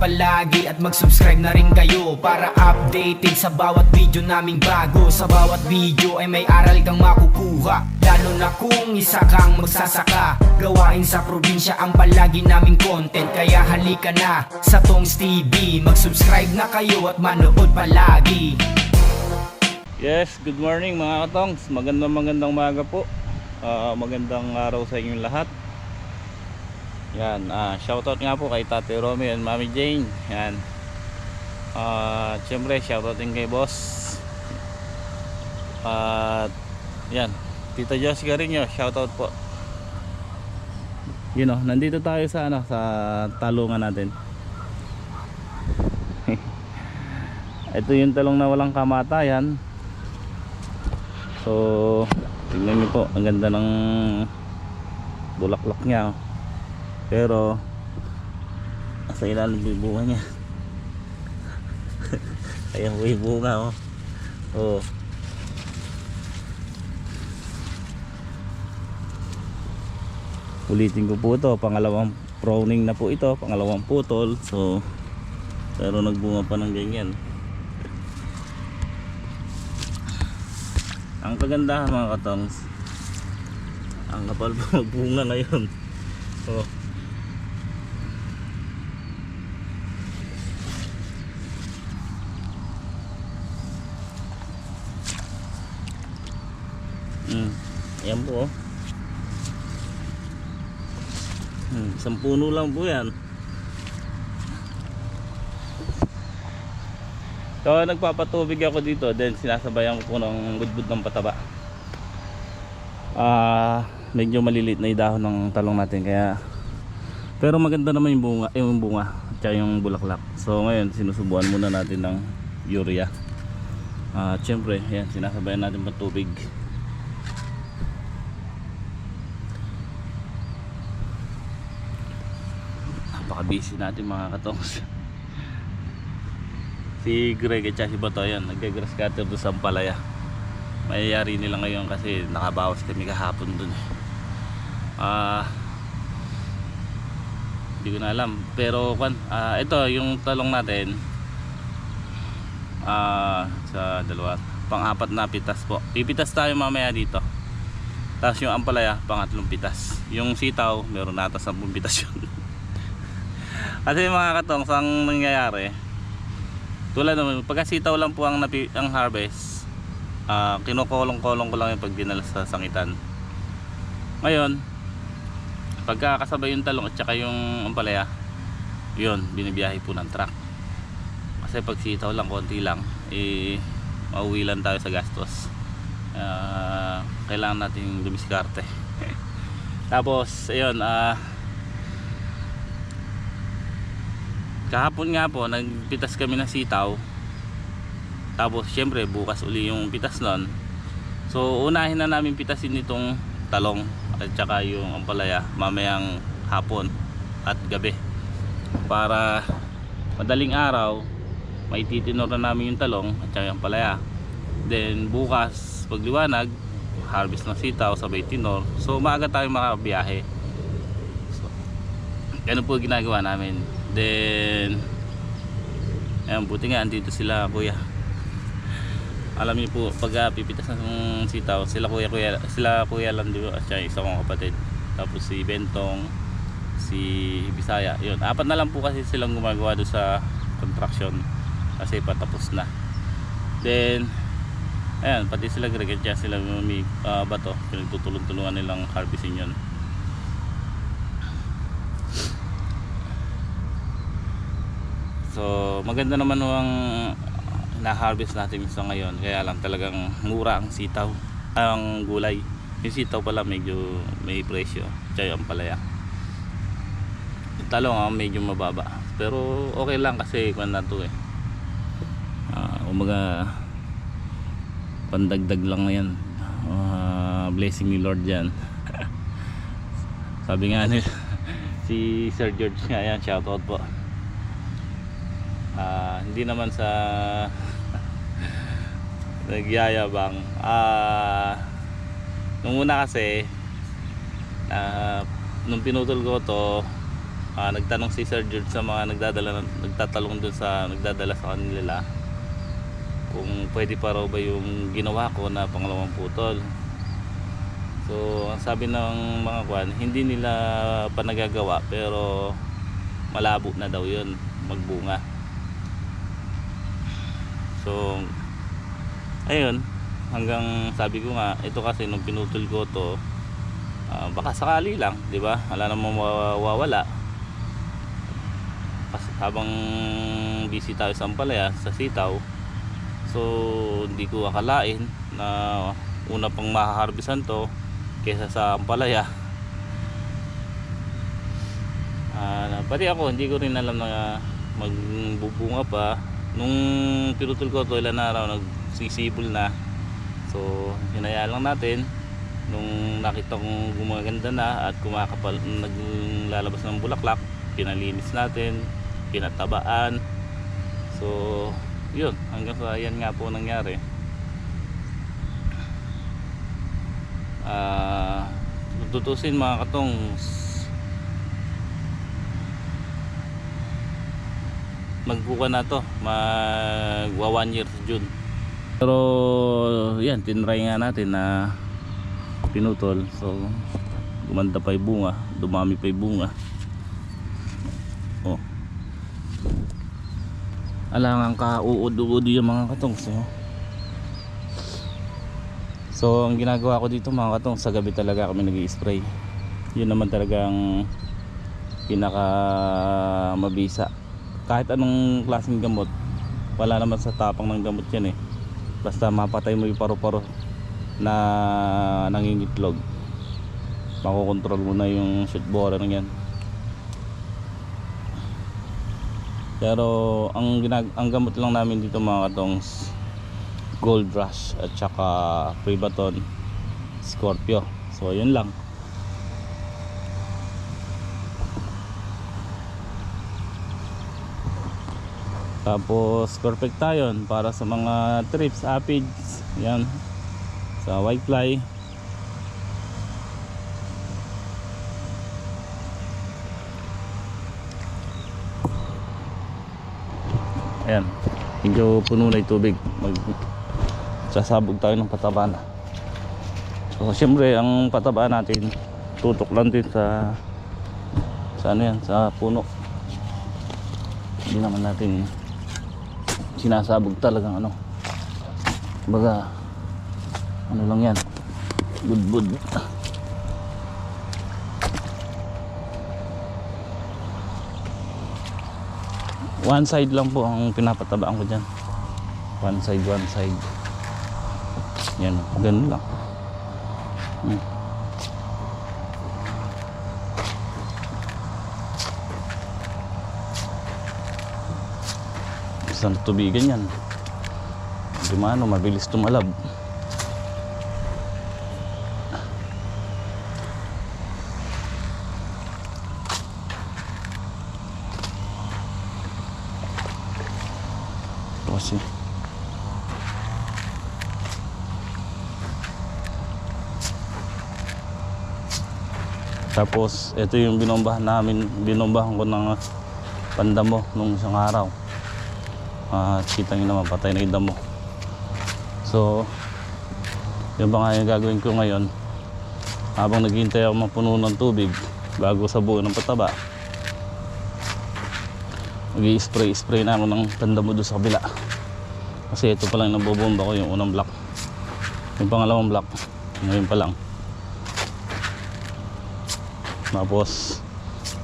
palagi at mag-subscribe na rin kayo para updated sa bawat video naming bago. Sa bawat video ay may aral kang makukuha, lalo na kung isa kang magsasaka. Gawain sa probinsya ang palagi naming content, kaya halika na sa Tongs TV. Mag-subscribe na kayo at manood palagi. Yes, good morning mga katongs. Magandang umaga po. Magandang araw sa inyong lahat. Yan, shoutout nga po kay Tate Romy and Mami Jane. Yan. Siyempre shoutout din kay boss. Yan, Tita Jessica rin nyo, shoutout po. Yun o, nandito tayo sa sa talungan natin. Ito yung talong na walang kamatayan. So tignan niyo po, ang ganda ng bulaklak niya. Pero sa ilalim yung bunga niya. Ayan po yung bunga oh. Ulitin ko po ito, pangalawang pruning na po ito, pangalawang putol. So pero nagbunga pa ng ganyan. Ang kagandahan mga katongs, ang kapal pa magbunga ngayon. Oh. Ayan po isang puno lang po yan. So nagpapatubig ako dito, then sinasabayan ko po ng budbud ng pataba. Medyo maliliit na yung dahon ng talong natin, kaya pero maganda naman yung bunga at saka yung bulaklak. So ngayon sinusubuan muna natin ng urea. Siyempre yan, sinasabayan natin ng tubig. Napaka-busy natin mga katongs. Si Greg at si Bato yan, nag-grass cutter doon sa Ampalaya. Mayayari nila ngayon kasi nakabawas kami kahapon dun. Hindi ko na alam. Pero ito yung talong natin, sa dalawa, pang-apat na pitas po. Pipitas tayo mamaya dito. Tapos yung Ampalaya, pangatlong pitas. Yung sitaw, meron nata 10 pitas yun. Kasi mga katongs, ang nangyayari, tulad naman, pagka sitaw lang po ang harvest, kinukulong-kulong ko lang yung pag dinala sa sangitan. Ngayon, pagka kasabay yung talong at saka yung ampalaya, yun, binibiyahe po ng truck. Kasi pag sitaw lang, konti lang, mauwi lang tayo sa gastos. Kailangan natin dumiskarte. Tapos, ayun, kahapon nga po nagpitas kami ng sitaw. Tapos syempre bukas uli yung pitas nun. So unahin na namin pitasin itong talong at saka yung ampalaya mamayang hapon at gabi, para madaling araw maititinor na namin yung talong at saka yung ampalaya. Then bukas pagliwanag, harvest ng sitaw sabay tinor. So maaga tayong makabiyahe. So ganun po ginagawa namin. Then ayun, buti nga andito sila kuya. Alam niyo po, pag pipitas ng sitaw, sila kuya lang dito at siya isa kong kapatid. Tapos si Bentong, si Bisaya. Yun, apat na lang po kasi silang gumagawa doon sa construction kasi patapos na. Then ayan, pati sila Greg at sila may Bato, pinagtutulong-tulungan nilang harvestin yun. So maganda naman ang na-harvest natin sa ngayon, kaya lang talagang mura ang sitaw, ang gulay. Yung sitaw pala medyo may presyo, tsaka ang palaya. Yung talong medyo mababa, pero okay lang kasi kung na to umaga pandagdag lang na yan. Blessing ni Lord yan. Sabi nga nila si Sir George nga yan, shoutout po. Hindi naman sa nagyayabang. Nung una kasi nung pinutol ko to, nagtanong si Sir George sa mga nagtatalong dun sa nagdadala sa kanila kung pwede pa raw ba yung ginawa ko na pangalawang putol. So ang sabi ng mga kwan, hindi nila pa nagagawa pero malabo na daw yun magbunga. So ayun, hanggang sabi ko nga, ito kasi nung pinutol ko to, baka sakali lang, di ba? Wala namang mawawala. Kasi habang busy tayo sa ampalaya, sa sitaw, so hindi ko akalain na una pang mahaharbisan to kesa sa ampalaya. Pati ako hindi ko rin alam na magbubunga pa. Nung pinutol ko to, ilan araw nagsisibol na, so hinayaan lang natin. Nung nakita kong gumaganda na at naglalabas ng bulaklak, pinalinis natin, pinatabaan. So yun, hanggang sa yan nga po nangyari. Tutusin mga katong, magbuka na to, magwa 1 year sa June. Pero yan, tinry nga natin na pinutol, so gumanda pa yung bunga, dumami pa yung bunga. Oh, alangang ka-uod-uod yung mga katong. So ang ginagawa ko dito mga katong, sa gabi talaga kami nag-i-spray. Yun naman talagang pinaka mabisa. Kahit anong klaseng gamot, wala naman sa tapang ng gamot yan eh. Basta mapatay mo yung paru-paro na nangingitlog, makokontrol mo na yung shoot borer yan. Pero ang gamot lang namin dito mga katongs, Gold Rush at saka Privaton Scorpio. So yun lang. Tapos perfect tayo para sa mga trips, aphids, yan, sa whitefly. Ayan, medyo puno na yung tubig, sasabog tayo ng pataba na. So syempre ang pataba natin tutok lang din sa ano yan, sa puno. Hindi naman natin sinasabog talagang ano, baga ano lang yan, budbud. One side lang po ang pinapatabaan ko dyan, one side yan, ganun lang. Isang tubigan yan, dumano, mabilis tumalab. Kasi tapos ito yung binombahan ko ng pandamo nung isang araw. Kita nyo naman, patay na yung damo. So yun ba nga yung gagawin ko ngayon, habang naghihintay ako mapuno ng tubig bago sa buo ng pataba, mag-i-spray na ako ng pandamo doon sa kabila. Kasi ito pa lang nabobomba ko, yung unang block. Yung pangalawang block ngayon pa lang. Tapos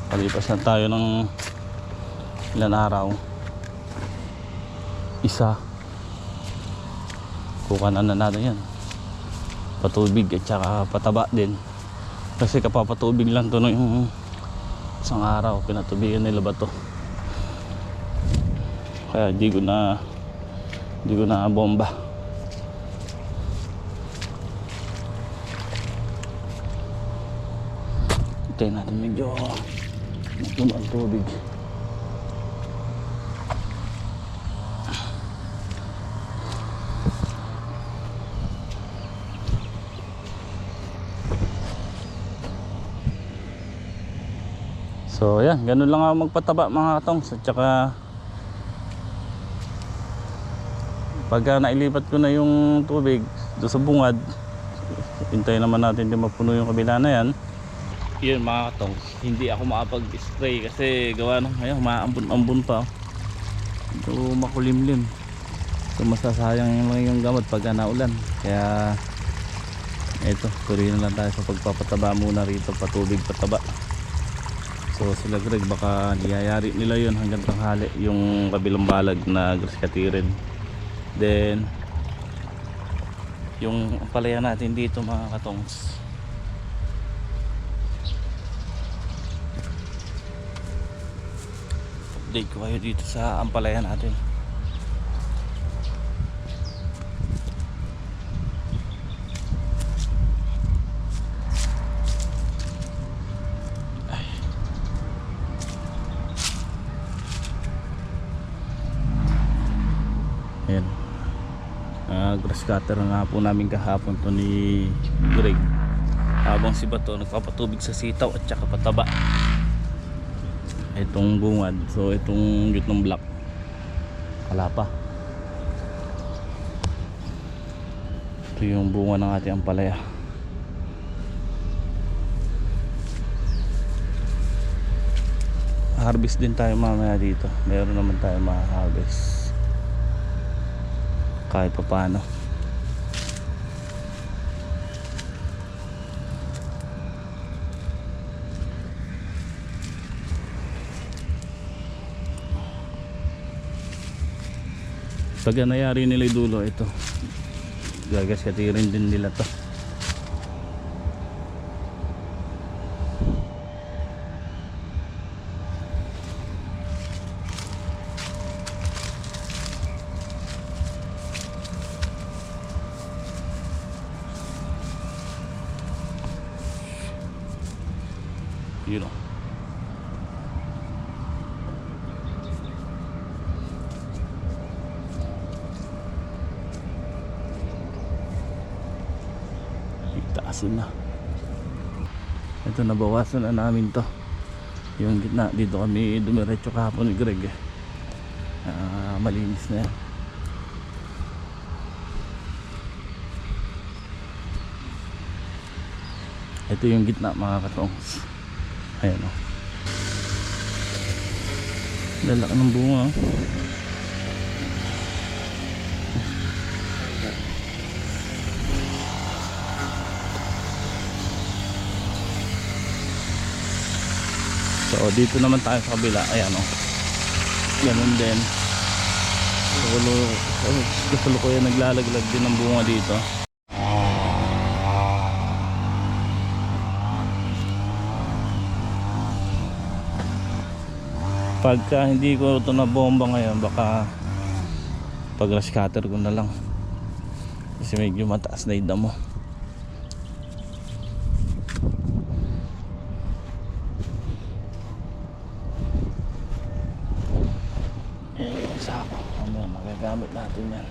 palipas na tayo ng ilan araw, isa, kukanan na natin yan, patubig at saka pataba din. Kasi kapapatubig lang to yung isang araw, pinatubigan nila ba to, kaya di ko na bomba. Hintayin natin medyo lumang tubig. So yan, ganun lang ako magpataba mga katongs. At saka pagka nailipat ko na yung tubig doon sa bungad, hintayin naman natin din mapuno yung kabila na yan. Yun mga katongs, hindi ako makapag-spray kasi gawa nung ngayon maambon-ambon pa. Ito makulimlim. So masasayang lang yung gamot pagka naulan. Kaya eto, tuloy na lang tayo sa pagpapataba muna rito, patubig pataba. So sila Greg, baka niyayari nila yun hanggang tanghali yung kabilang balag na grass katirin. Then yung palaya natin dito mga katongs, update ko kayo dito sa ampalaya natin. Ayan, grass cutter na po namin kahapon to ni Greg, habang si Bato nagpapatubig sa sitaw at saka pataba itong bungad. So itong gitnong block wala pa. Ito yung bunga ng ating ampalaya. Harvest din tayo mamaya dito, meron naman tayo ma-harvest kahit pa paano. Pag nayari nila yung dulo, ito gagaskatirin din nila to. Yun o. Itaasin na. Ito, nabawasan na namin to. Yung gitna, dito kami dumiretso kahapon ni Greg. Malinis na yan. Ito yung gitna mga katongs. Ayan o. Lalaki ng bunga o. So dito naman tayo sa kabila. Ayan o. Ganun din. Gusto ko yan, naglalaglag din ng bunga dito. Pagka hindi ko ito na bomba ngayon, baka pag grass cutter ko na lang kasi medyo mataas na yung damo. Yung sako, mamaya magagamit natin yan.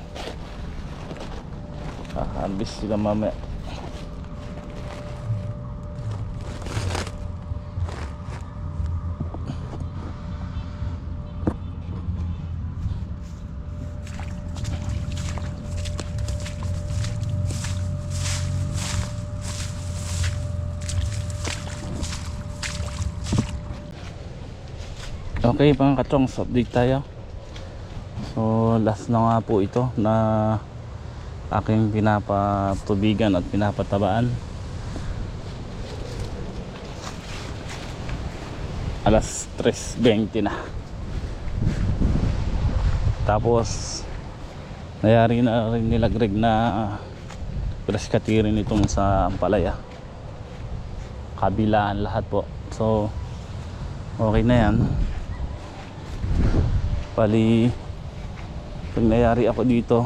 Harvest sila mamaya. Okay mga katongs, update tayo. So last na nga po ito na aking pinapatubigan at pinapatabaan. Alas 3:20 na. Tapos nayari na rin nila Greg na grass katirin itong sa ampalaya, kabilaan lahat po. So okay na yan. Pali pag nayari ako dito,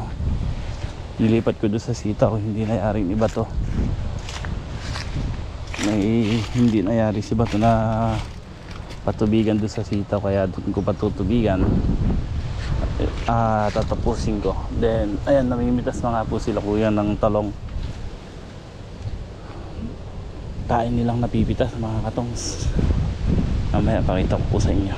nilipat ko doon sa sitaw. Hindi nayari ni Bato. Hindi nayari si Bato na patubigan doon sa sitaw, kaya doon ko patutubigan. Tatapusin ko. Then ayan, namimitas na nga po sila kuya ng talong. Kain nilang napipitas mga katongs. Mamaya pakita ko po sa inyo.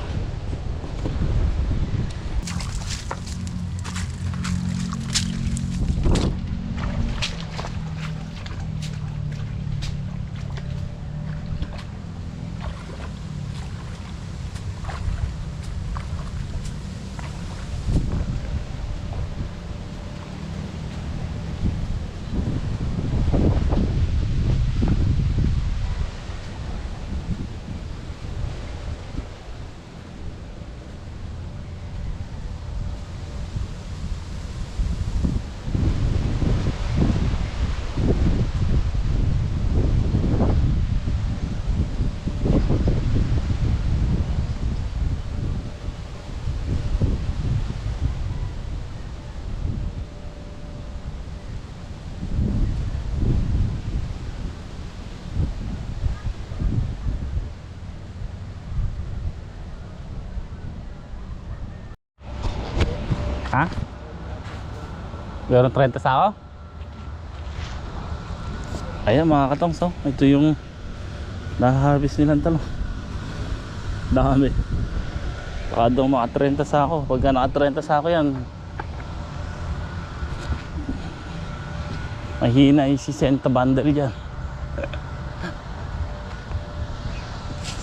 Ha? Meron 30 sa ako? Ayan mga katongs, oh. Ito yung naharvest nilang talong. Dami. Baka daw mga 30 sa ako. Pagka naka 30 sa ako yan, mahina yung 60 bundle dyan.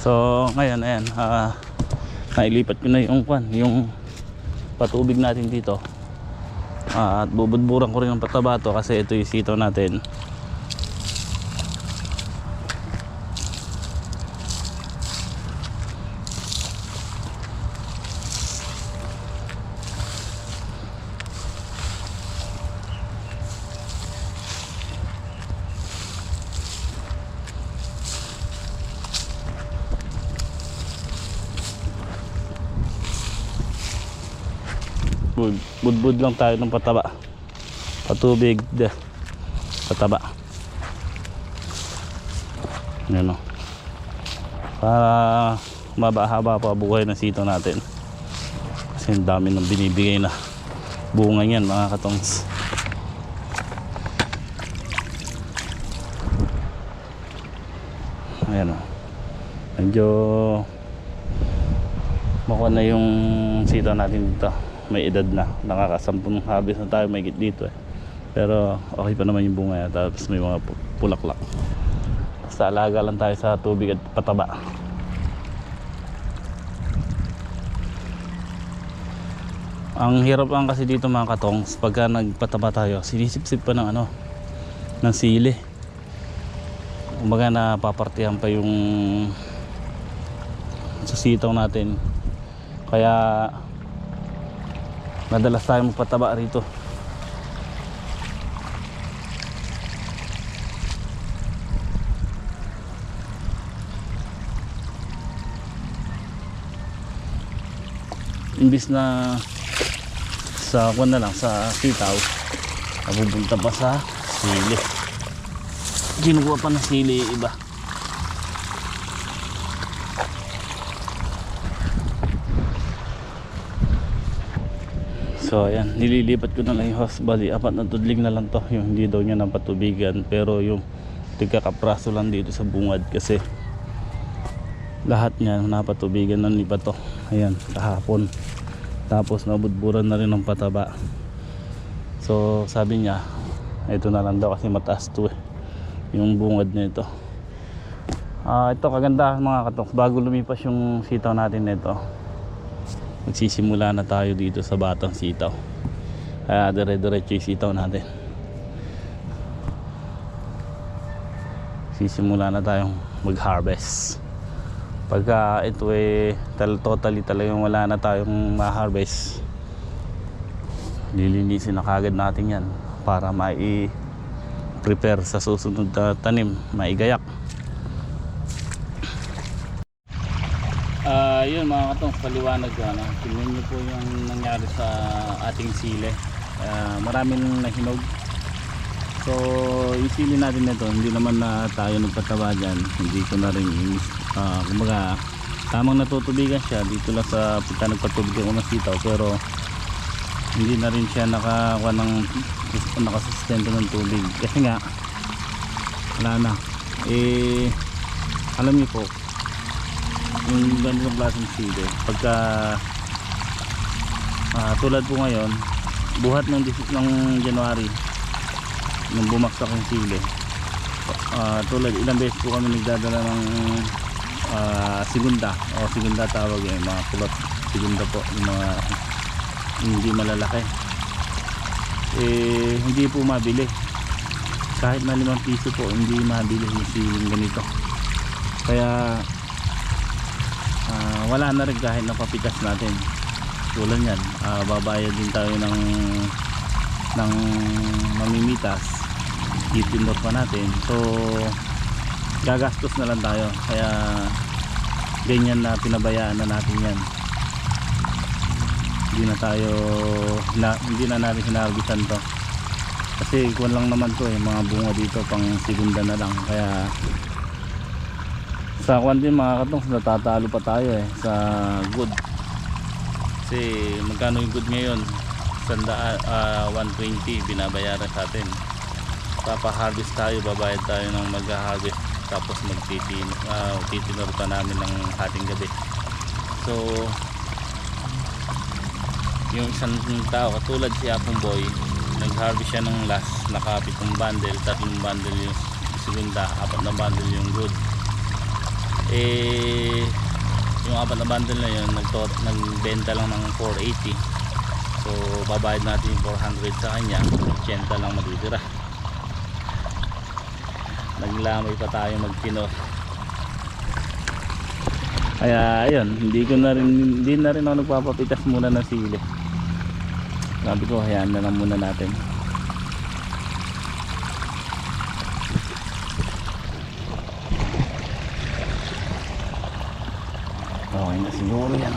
So ngayon ayan, nailipat ko na yung yung patubig natin dito, at bubudburan ko rin ng pataba to kasi ito yung sitaw natin. Budbud lang tayo ng pataba, patubig, pataba. Yan o, para mabahaba pa buhay na sitaw natin kasi ang dami ng binibigay na bunga yan mga katongs. Ayan o, medyo makuha na yung sitaw natin dito. May edad na, nakakasampung harvest na tayo may dito eh. Pero okay pa naman yung bunga yan, tapos may mga pulaklak. Basta alaga lang tayo sa tubig at pataba. Ang hirap lang kasi dito mga katongs, pagka nagpataba tayo, sinisip-sip pa ng ng sili. Kumbaga napapartihan pa yung sa sitaw natin. Kaya madalas tayo magpataba rito. Imbis na sa kwan na lang sa sitaw, napupunta pa sa sili. Ginuha pa ng sili iba. So ayan, nililipat ko na lang yung hose. Bali, 4 na tudling na lang to. Yung hindi daw niya ng patubigan, pero yung tigkakapraso lang dito sa bungad kasi lahat niya napatubigan ng iba to. Ayan, kahapon. Tapos nabudburan na rin ng pataba. So sabi niya, ito na lang daw kasi mataas to eh, yung bungad nito. Ito kagandahan mga katongs, bago lumipas yung sitaw natin nito, magsisimula na tayo dito sa batang sitaw. Kaya dire-diretso yung sitaw natin. Sisimula na tayong mag-harvest. Pagka ito totally talagang wala na tayong ma-harvest, lilinisin na kagad natin yan para mai-prepare sa susunod na tanim, maigayak. Yun mga katong, paliwanag ko tingnan nyo po yung nangyari sa ating sili. Maraming nahinog. So yung sili natin nito, hindi naman na tayo nagpataba dyan, hindi ko na rin kumbaga tamang natutubigan siya dito lang sa pagka nagpatubig ako ng sitaw, pero hindi na rin siya nakakuha ng nakasustento ng tubig kasi nga wala na. Alam niyo po, yung ganitong klaseng sili. Pagka tulad po ngayon, buhat ng January nung bumagsak yung sili, tulad ilang beses po kami nagdadala ng segunda o segunda tawag yung mga kulot segunda po, yung mga hindi malalaki, hindi po mabili. Kahit na 5 piso po hindi mabili yung siling ganito. Kaya wala na rin kahit napapitas natin. Tulad yan, babayad din tayo ng mamimitas, itinor pa natin, so gagastos na lang tayo. Kaya ganyan na pinabayaan na natin yan. Hindi na natin hinarbitan to kasi kuwan lang naman to mga bunga dito pang segunda na lang. Kaya sa kuwan din mga katong, natatalo pa tayo sa good. Kasi magkano yung good ngayon? 120 binabayaran sa atin. Papa-harvest tayo, babayad tayo ng mag-harvest, tapos titinor pa namin ng ating gabi. So yung isang tao katulad si Apong Boy, nag-harvest siya ng last, nakapitong bundle, 3 bundle yung segunda, 4 na bundle yung good. Yung 4 na bundle na yun nagbenta lang ng 480. So babayad natin yung 400 sa kanya, 80 lang matitira. Naglamay pa tayo magtinor. Kaya ayun, hindi na rin ako nagpapapitas muna ng sili. Sabi ko hayaan na lang muna natin. Okay na siguro yan.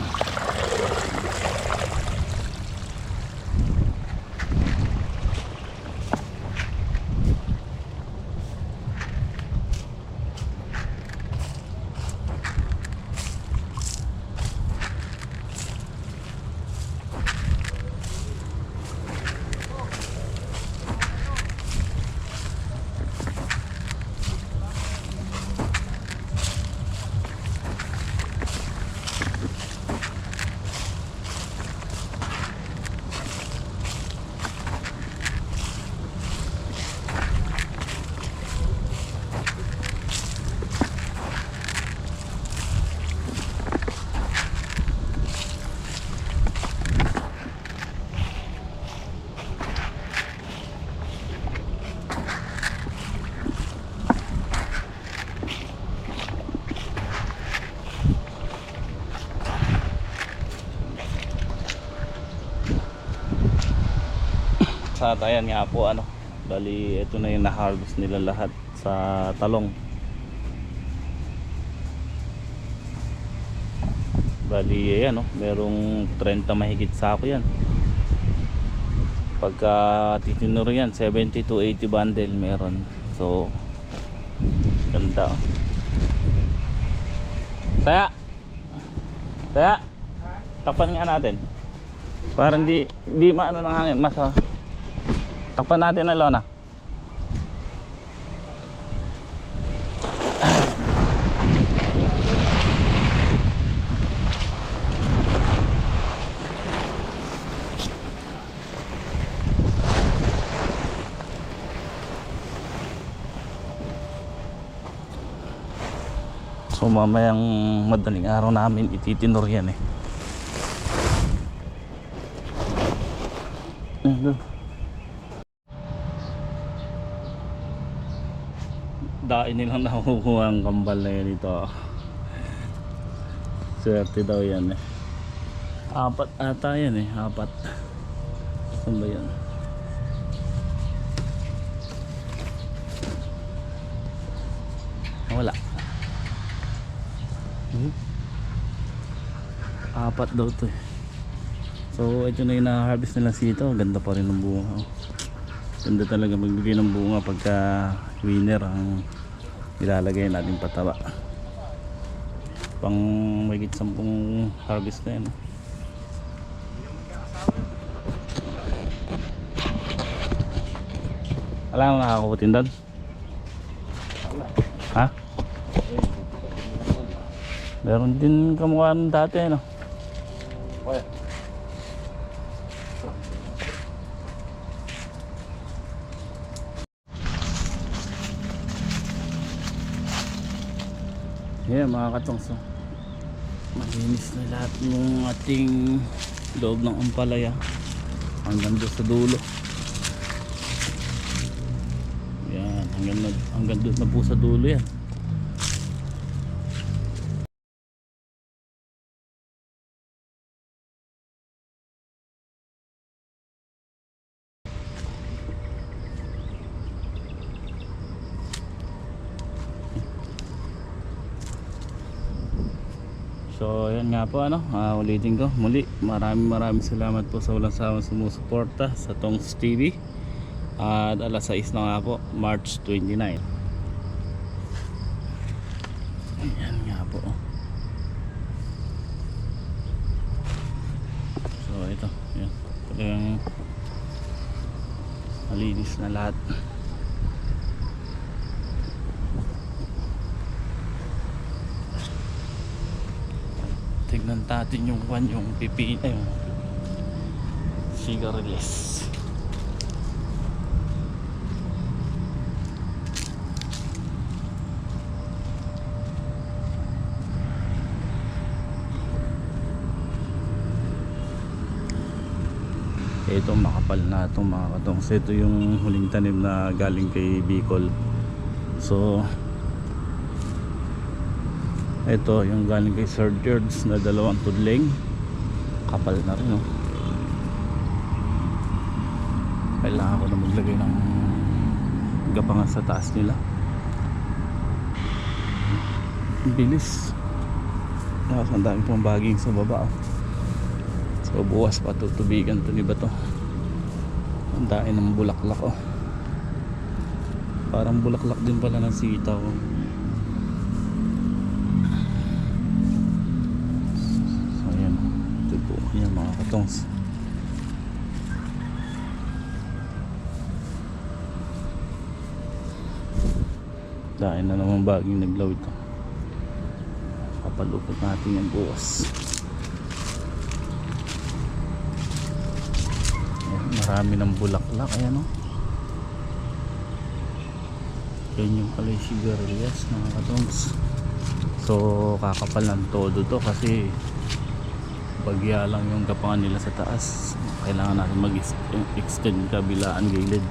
Sa ayan nga po bali ito na yung na-harvest nila lahat sa talong. Bali ayan merong 30 mahigit sako yan. Pagka titinuro yan 70 to 80 bundle meron. So ganda. Saya tapan nga natin para hindi maano ng hangin mas takpan natin na lona. So mamayang madaling araw namin ititinor yan Dain nilang nakukuha ang kambal na yan dito. Swerte daw yan 4 ata yan 4. Saan ba yan? Wala. 4 daw to So ito na yung na-harvest nila sito. Ganda pa rin ng bunga. Ganda talaga magbigay ng bunga pagka winner ang ilalagay natin pataba. Pang mahigit 10 harvest na yan. Wala kang nakakakutin doon? Ha? Meron din kamukha ng dati, no? Okay. Yeah, mga katongso, malinis na lahat ng ating loob ng ampalaya hanggang doon sa dulo. Yan, hanggang doon na po sa dulo yan. So yan nga po, ano, ulitin ko muli, maraming salamat po sa walang sawang sumusuporta sa Tongs TV. At alas 6 na nga po, March 29. Ayan nga po. So ito, yan, talagang malinis na lahat. Tignan natin yung pipi, yung sigarilyas. Ito makapal na itong mga katong. So ito yung huling tanim na galing kay Bicol. So ito yung galing kay Sir George na 2 tudling. Kapal na rin, oh. Kailangan ko na maglagay ng gapangan sa taas nila. Bilis. Tapos ang dami pang baging sa baba, oh. So bukas patutubigan to ni ba to. Ang dami ng bulaklak, oh. Parang bulaklak din pala ng sitaw, oh. Yan mga katongs. Dahil na naman baging naglaw ito. Papalupot natin yan bukas. Ayan, marami ng bulaklak. Ayan, o. Yan yung pala yung sigarilyas mga katongs. So kakapal ng todo to kasi bagya lang yung gapangan nila sa taas. Kailangan natin mag-extend kabilaan gilid.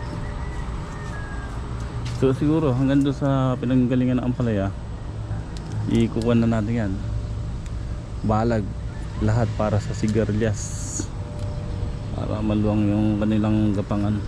So siguro hanggang doon sa pinanggalingan ng ampalaya, ikukuha na natin yan. Balag lahat para sa sigarilyas, para maluwang yung kanilang gapangan.